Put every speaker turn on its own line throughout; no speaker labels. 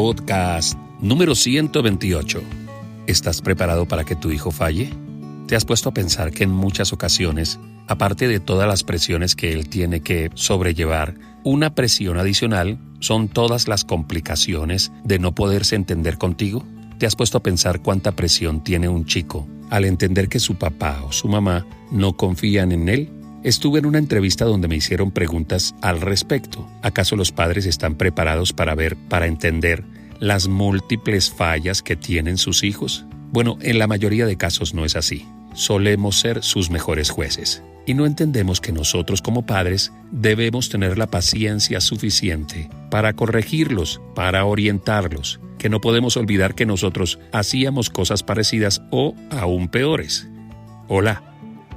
podcast número 128. ¿Estás preparado para que tu hijo falle? ¿Te has puesto a pensar que en muchas ocasiones, aparte de todas las presiones que él tiene que sobrellevar, una presión adicional son todas las complicaciones de no poderse entender contigo? ¿Te has puesto a pensar cuánta presión tiene un chico al entender que su papá o su mamá no confían en él? Estuve en una entrevista donde me hicieron preguntas al respecto. ¿Acaso los padres están preparados para entender las múltiples fallas que tienen sus hijos? Bueno, en la mayoría de casos no es así. Solemos ser sus mejores jueces. Y no entendemos que nosotros como padres debemos tener la paciencia suficiente para corregirlos, para orientarlos, que no podemos olvidar que nosotros hacíamos cosas parecidas o aún peores. Hola,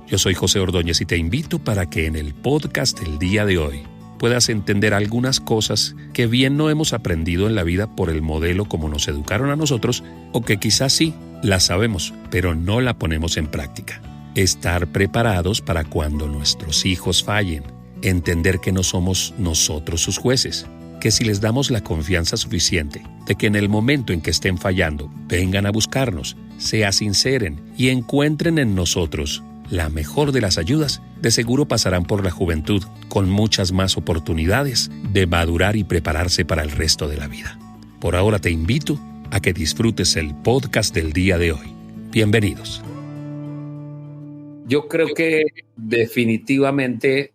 yo soy José Ordóñez y te invito para que en el podcast del día de hoy puedas entender algunas cosas que bien no hemos aprendido en la vida por el modelo como nos educaron a nosotros, o que quizás sí las sabemos, pero no la ponemos en práctica. Estar preparados para cuando nuestros hijos fallen. Entender que no somos nosotros sus jueces. Que si les damos la confianza suficiente de que en el momento en que estén fallando, vengan a buscarnos, se sinceren y encuentren en nosotros la mejor de las ayudas, de seguro pasarán por la juventud con muchas más oportunidades de madurar y prepararse para el resto de la vida. Por ahora te invito a que disfrutes el podcast del día de hoy. Bienvenidos.
Yo creo que definitivamente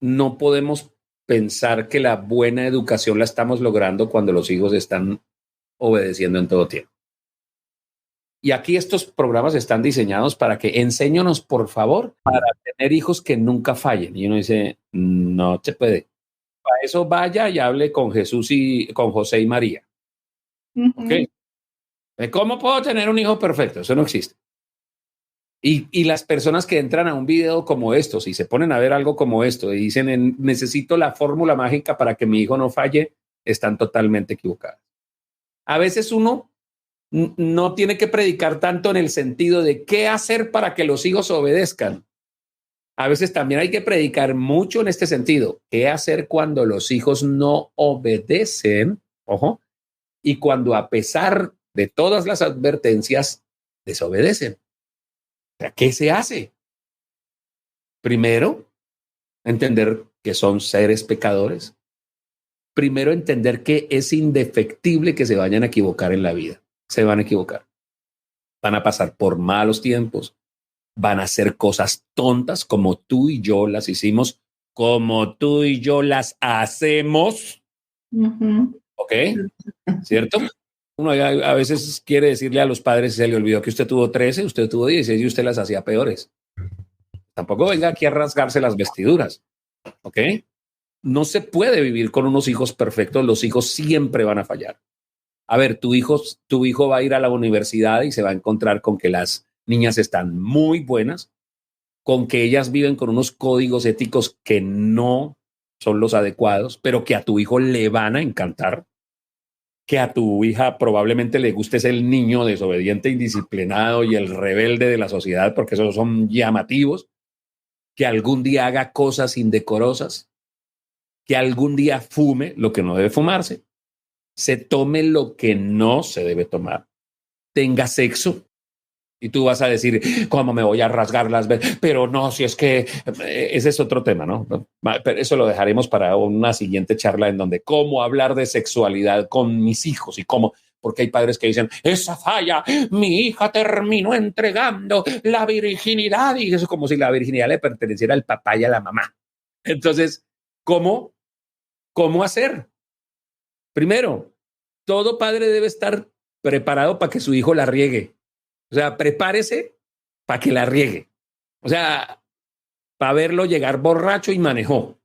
no podemos pensar que la buena educación la estamos logrando cuando los hijos están obedeciendo en todo tiempo. Y aquí estos programas están diseñados para que enséñanos, por favor, para tener hijos que nunca fallen. Y uno dice, no se puede. Para eso vaya y hable con Jesús y con José y María. ¿Okay? ¿Cómo puedo tener un hijo perfecto? Eso no existe. Y las personas que entran a un video como estos y se ponen a ver algo como esto y dicen, necesito la fórmula mágica para que mi hijo no falle, están totalmente equivocados. A veces uno no tiene que predicar tanto en el sentido de qué hacer para que los hijos obedezcan. A veces también hay que predicar mucho en este sentido. ¿Qué hacer cuando los hijos no obedecen? Ojo. Y cuando a pesar de todas las advertencias desobedecen. ¿Qué se hace? Primero, entender que son seres pecadores. Primero, entender que es indefectible que se vayan a equivocar en la vida. Se van a equivocar. Van a pasar por malos tiempos. Van a hacer cosas tontas como tú y yo las hicimos, como tú y yo las hacemos. ¿Ok? ¿Cierto? Uno a veces quiere decirle a los padres, se le olvidó que usted tuvo 13, usted tuvo 16 y usted las hacía peores. Tampoco venga aquí a rasgarse las vestiduras. ¿Ok? No se puede vivir con unos hijos perfectos. Los hijos siempre van a fallar. A ver, tu hijo va a ir a la universidad y se va a encontrar con que las niñas están muy buenas, con que ellas viven con unos códigos éticos que no son los adecuados, pero que a tu hijo le van a encantar, que a tu hija probablemente le guste ser el niño desobediente, indisciplinado y el rebelde de la sociedad, porque esos son llamativos, que algún día haga cosas indecorosas, que algún día fume lo que no debe fumarse, se tome lo que no se debe tomar, tenga sexo. Y tú vas a decir, ¿cómo me voy a rasgar las veces? Pero no, si es que ese es otro tema, ¿no? Pero eso lo dejaremos para una siguiente charla en donde cómo hablar de sexualidad con mis hijos y cómo, porque hay padres que dicen, esa falla, mi hija terminó entregando la virginidad, y eso como si la virginidad le perteneciera al papá y a la mamá. Entonces, ¿cómo hacer? Primero, todo padre debe estar preparado para que su hijo la riegue. O sea, prepárese para que la riegue. O sea, para verlo llegar borracho y manejó.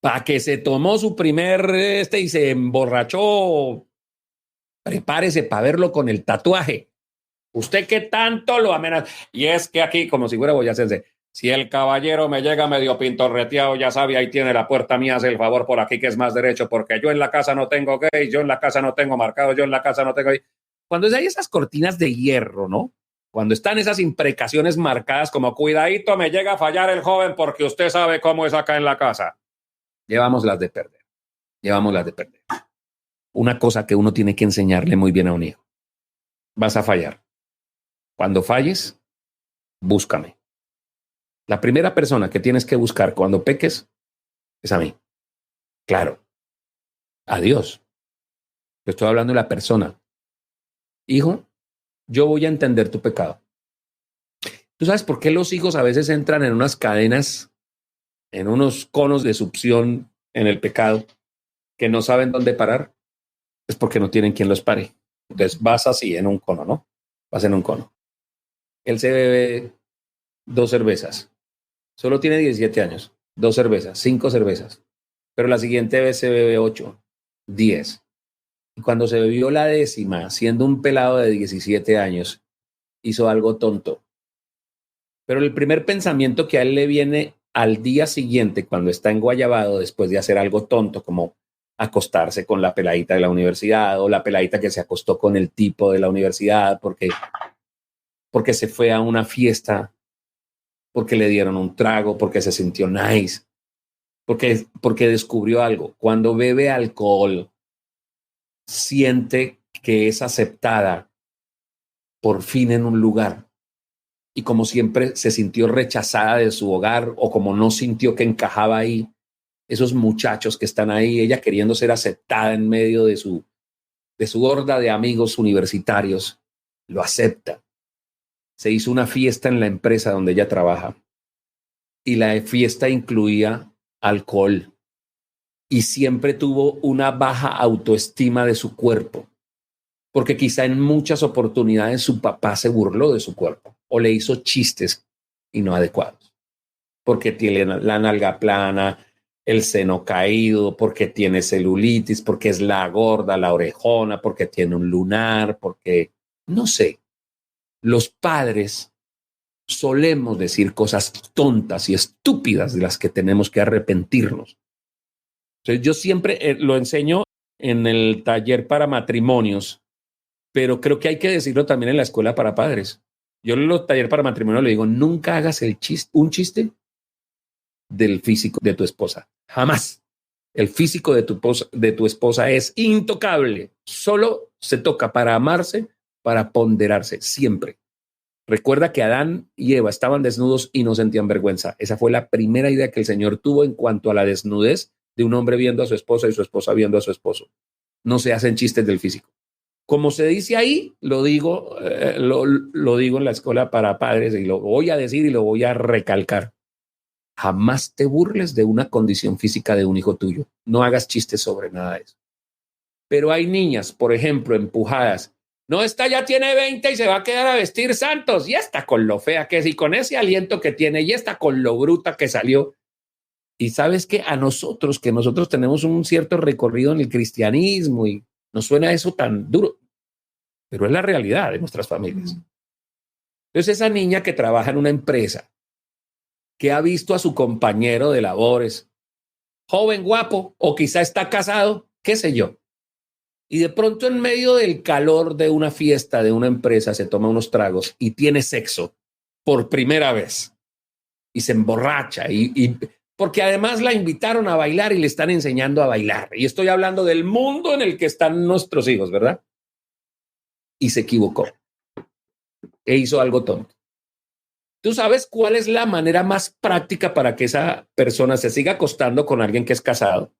Para que se tomó su primer y se emborrachó. Prepárese para verlo con el tatuaje. Usted que tanto lo amenaza. Y es que aquí, como si fuera boyacense, si el caballero me llega medio pintorreteado, ya sabe, ahí tiene la puerta mía, hace el favor por aquí que es más derecho, porque yo en la casa no tengo gay, yo en la casa no tengo marcado, yo en la casa no tengo... Cuando hay esas cortinas de hierro, ¿no? Cuando están esas imprecaciones marcadas como cuidadito, me llega a fallar el joven porque usted sabe cómo es acá en la casa. Llevamos las de perder. una cosa que uno tiene que enseñarle muy bien a un hijo. Vas a fallar. Cuando falles, búscame. La primera persona que tienes que buscar cuando peques es a mí. Claro, a Dios. Yo estoy hablando de la persona. Hijo, yo voy a entender tu pecado. ¿Tú sabes por qué los hijos a veces entran en unas cadenas, en unos conos de succión en el pecado, que no saben dónde parar? Es porque no tienen quien los pare. Entonces vas así en un cono, ¿no? Vas en un cono. Él se bebe 2 cervezas. Solo tiene 17 años. 2 cervezas, 5 cervezas. Pero la siguiente vez se bebe 8, 10. Y cuando se bebió la 10ª, siendo un pelado de 17 años, hizo algo tonto. Pero el primer pensamiento que a él le viene al día siguiente, cuando está enguayabado, después de hacer algo tonto, como acostarse con la peladita de la universidad o la peladita que se acostó con el tipo de la universidad porque se fue a una fiesta, porque le dieron un trago, porque se sintió nice, porque descubrió algo. Cuando bebe alcohol, siente que es aceptada por fin en un lugar. Y como siempre se sintió rechazada de su hogar o como no sintió que encajaba ahí, esos muchachos que están ahí, ella queriendo ser aceptada en medio de su horda de amigos universitarios, lo acepta. Se hizo una fiesta en la empresa donde ella trabaja y la fiesta incluía alcohol y siempre tuvo una baja autoestima de su cuerpo, porque quizá en muchas oportunidades su papá se burló de su cuerpo o le hizo chistes y no adecuados, porque tiene la nalga plana, el seno caído, porque tiene celulitis, porque es la gorda, la orejona, porque tiene un lunar, porque no sé. Los padres solemos decir cosas tontas y estúpidas de las que tenemos que arrepentirnos. Entonces, yo siempre lo enseño en el taller para matrimonios, pero creo que hay que decirlo también en la escuela para padres. Yo en los talleres para matrimonios le digo, nunca hagas un chiste del físico de tu esposa. Jamás. El físico de tu esposa es intocable. Solo se toca para amarse, para ponderarse, siempre. Recuerda que Adán y Eva estaban desnudos y no sentían vergüenza. Esa fue la primera idea que el Señor tuvo en cuanto a la desnudez de un hombre viendo a su esposa y su esposa viendo a su esposo. No se hacen chistes del físico. Como se dice ahí, lo digo en la escuela para padres y lo voy a decir y lo voy a recalcar. Jamás te burles de una condición física de un hijo tuyo. No hagas chistes sobre nada de eso. Pero hay niñas, por ejemplo, empujadas. No, esta ya tiene 20 y se va a quedar a vestir santos. Y está con lo fea que es y con ese aliento que tiene y está con lo bruta que salió. Y sabes que a nosotros, que nosotros tenemos un cierto recorrido en el cristianismo y nos suena eso tan duro, pero es la realidad de nuestras familias. Entonces esa niña que trabaja en una empresa, que ha visto a su compañero de labores, joven, guapo, o quizá está casado, qué sé yo. Y de pronto en medio del calor de una fiesta, de una empresa, se toma unos tragos y tiene sexo por primera vez. Y se emborracha. Porque además la invitaron a bailar y le están enseñando a bailar. Y estoy hablando del mundo en el que están nuestros hijos, ¿verdad? Y se equivocó. E hizo algo tonto. ¿Tú sabes cuál es la manera más práctica para que esa persona se siga acostando con alguien que es casado,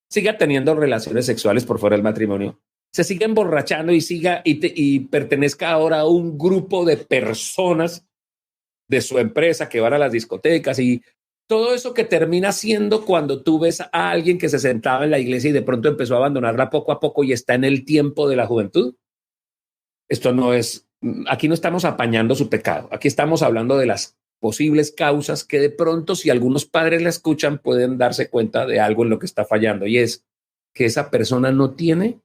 siga teniendo relaciones sexuales por fuera del matrimonio, se siga emborrachando y pertenezca ahora a un grupo de personas de su empresa que van a las discotecas y todo eso que termina siendo cuando tú ves a alguien que se sentaba en la iglesia y de pronto empezó a abandonarla poco a poco y está en el tiempo de la juventud? Esto no es, aquí no estamos apañando su pecado, aquí estamos hablando de las posibles causas que de pronto si algunos padres la escuchan pueden darse cuenta de algo en lo que está fallando y es que esa persona no tiene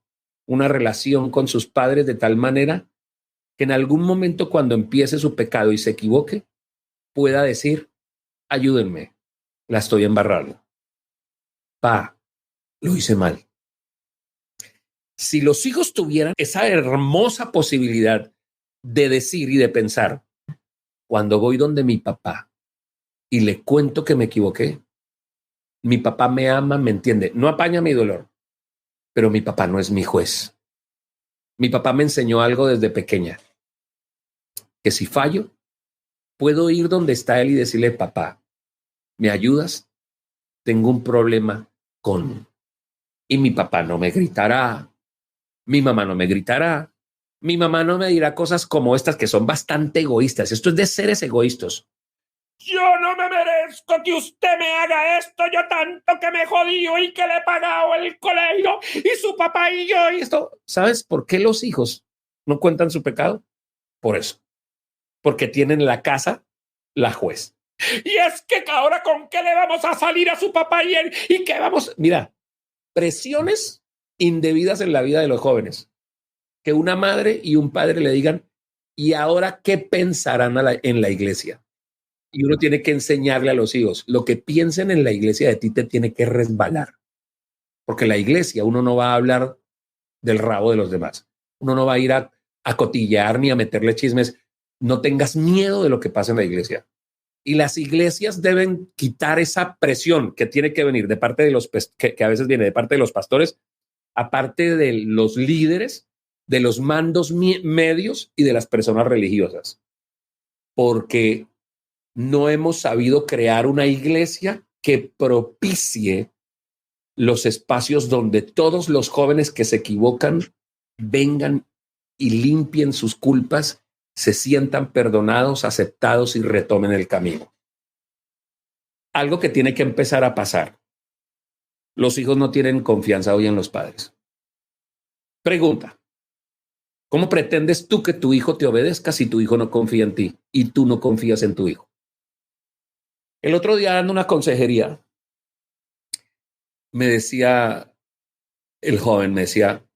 una relación con sus padres de tal manera que en algún momento cuando empiece su pecado y se equivoque pueda decir, ayúdenme, la estoy embarrando. Pa, lo hice mal. Si los hijos tuvieran esa hermosa posibilidad de decir y de pensar, cuando voy donde mi papá y le cuento que me equivoqué, mi papá me ama, me entiende, no apaña mi dolor, pero mi papá no es mi juez. Mi papá me enseñó algo desde pequeña, que si fallo, puedo ir donde está él y decirle, papá, ¿me ayudas? Tengo un problema con... Y mi papá no me gritará, mi mamá no me gritará, mi mamá no me dirá cosas como estas que son bastante egoístas. Esto es de seres egoístas. Yo no me merezco que usted me haga esto, yo tanto que me jodió y que le he pagado el colegio y su papá y yo y esto. ¿Sabes por qué los hijos no cuentan su pecado? Por eso. Porque tienen la casa, la juez. Y es que ahora con qué le vamos a salir a su papá y él y qué vamos. Mira, presiones indebidas en la vida de los jóvenes. Que una madre y un padre le digan, ¿y ahora qué pensarán en la iglesia? Y uno tiene que enseñarle a los hijos, lo que piensen en la iglesia de ti te tiene que resbalar. Porque la iglesia, uno no va a hablar del rabo de los demás. Uno no va a ir a cotillear ni a meterle chismes. No tengas miedo de lo que pasa en la iglesia. Y las iglesias deben quitar esa presión que tiene que venir de parte de los, que a veces viene de parte de los pastores, aparte de los líderes, de los mandos medios y de las personas religiosas. Porque no hemos sabido crear una iglesia que propicie los espacios donde todos los jóvenes que se equivocan vengan y limpien sus culpas, se sientan perdonados, aceptados y retomen el camino. Algo que tiene que empezar a pasar. Los hijos no tienen confianza hoy en los padres. Pregunta. ¿Cómo pretendes tú que tu hijo te obedezca si tu hijo no confía en ti y tú no confías en tu hijo? El otro día dando una consejería, me decía el joven, me decía,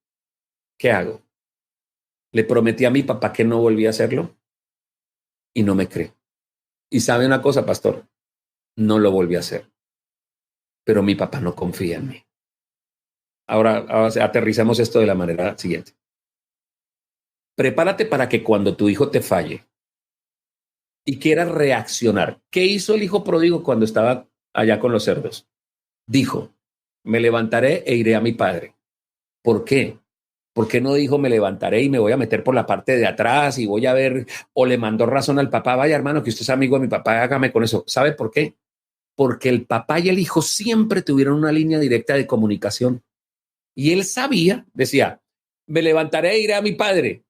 ¿qué hago? Le prometí a mi papá que no volvía a hacerlo y no me cree. Y sabe una cosa, pastor, no lo volví a hacer, pero mi papá no confía en mí. Ahora aterrizamos esto de la manera siguiente. Prepárate para que cuando tu hijo te falle y quieras reaccionar. ¿Qué hizo el hijo pródigo cuando estaba allá con los cerdos? Dijo, me levantaré e iré a mi padre. ¿Por qué? ¿Por qué no dijo me levantaré y me voy a meter por la parte de atrás y voy a ver, o le mandó razón al papá, vaya hermano, que usted es amigo de mi papá, hágame con eso? ¿Sabe por qué? Porque el papá y el hijo siempre tuvieron una línea directa de comunicación. Y él sabía, decía, me levantaré e iré a mi padre.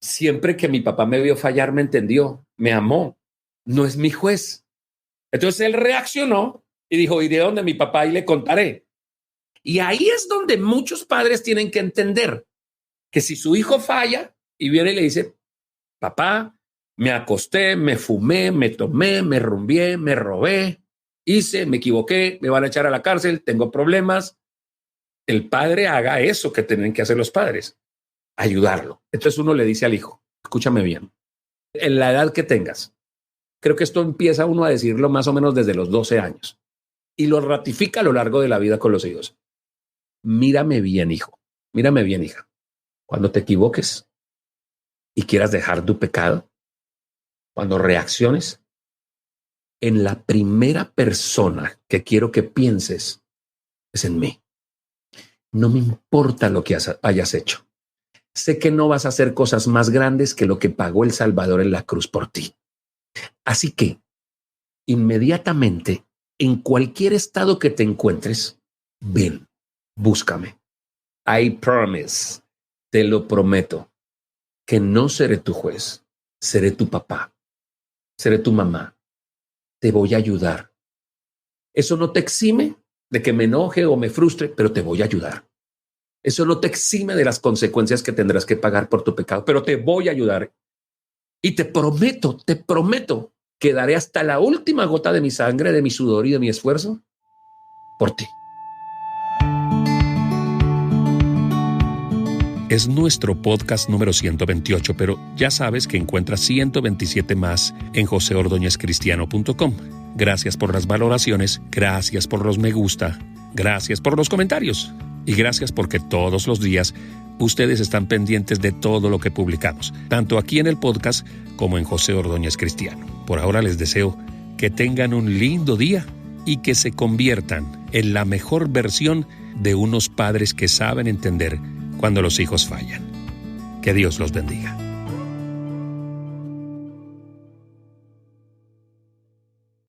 Siempre que mi papá me vio fallar, me entendió, me amó, no es mi juez. Entonces él reaccionó y dijo, iré donde mi papá y le contaré. Y ahí es donde muchos padres tienen que entender que si su hijo falla y viene y le dice, papá, me acosté, me fumé, me tomé, me rumbié, me robé, hice, me equivoqué, me van a echar a la cárcel, tengo problemas. El padre haga eso que tienen que hacer los padres, ayudarlo. Entonces uno le dice al hijo, escúchame bien, en la edad que tengas, creo que esto empieza uno a decirlo más o menos desde los 12 años y lo ratifica a lo largo de la vida con los hijos. Mírame bien, hijo, mírame bien, hija. Cuando te equivoques y quieras dejar tu pecado, cuando reacciones, en la primera persona que quiero que pienses es en mí. No me importa lo que hayas hecho. Sé que no vas a hacer cosas más grandes que lo que pagó el Salvador en la cruz por ti. Así que, inmediatamente, en cualquier estado que te encuentres, ven, búscame. I promise, te lo prometo, que no seré tu juez, seré tu papá, seré tu mamá. Te voy a ayudar. Eso no te exime de que me enoje o me frustre, pero te voy a ayudar. Eso no te exime de las consecuencias que tendrás que pagar por tu pecado, pero te voy a ayudar. Y te prometo que daré hasta la última gota de mi sangre, de mi sudor y de mi esfuerzo por ti.
Es nuestro podcast número 128, pero ya sabes que encuentras 127 más en joseordonezcristiano.com. Gracias por las valoraciones, gracias por los me gusta, gracias por los comentarios y gracias porque todos los días ustedes están pendientes de todo lo que publicamos, tanto aquí en el podcast como en José Ordóñez Cristiano. Por ahora les deseo que tengan un lindo día y que se conviertan en la mejor versión de unos padres que saben entender cuando los hijos fallan. Que Dios los bendiga.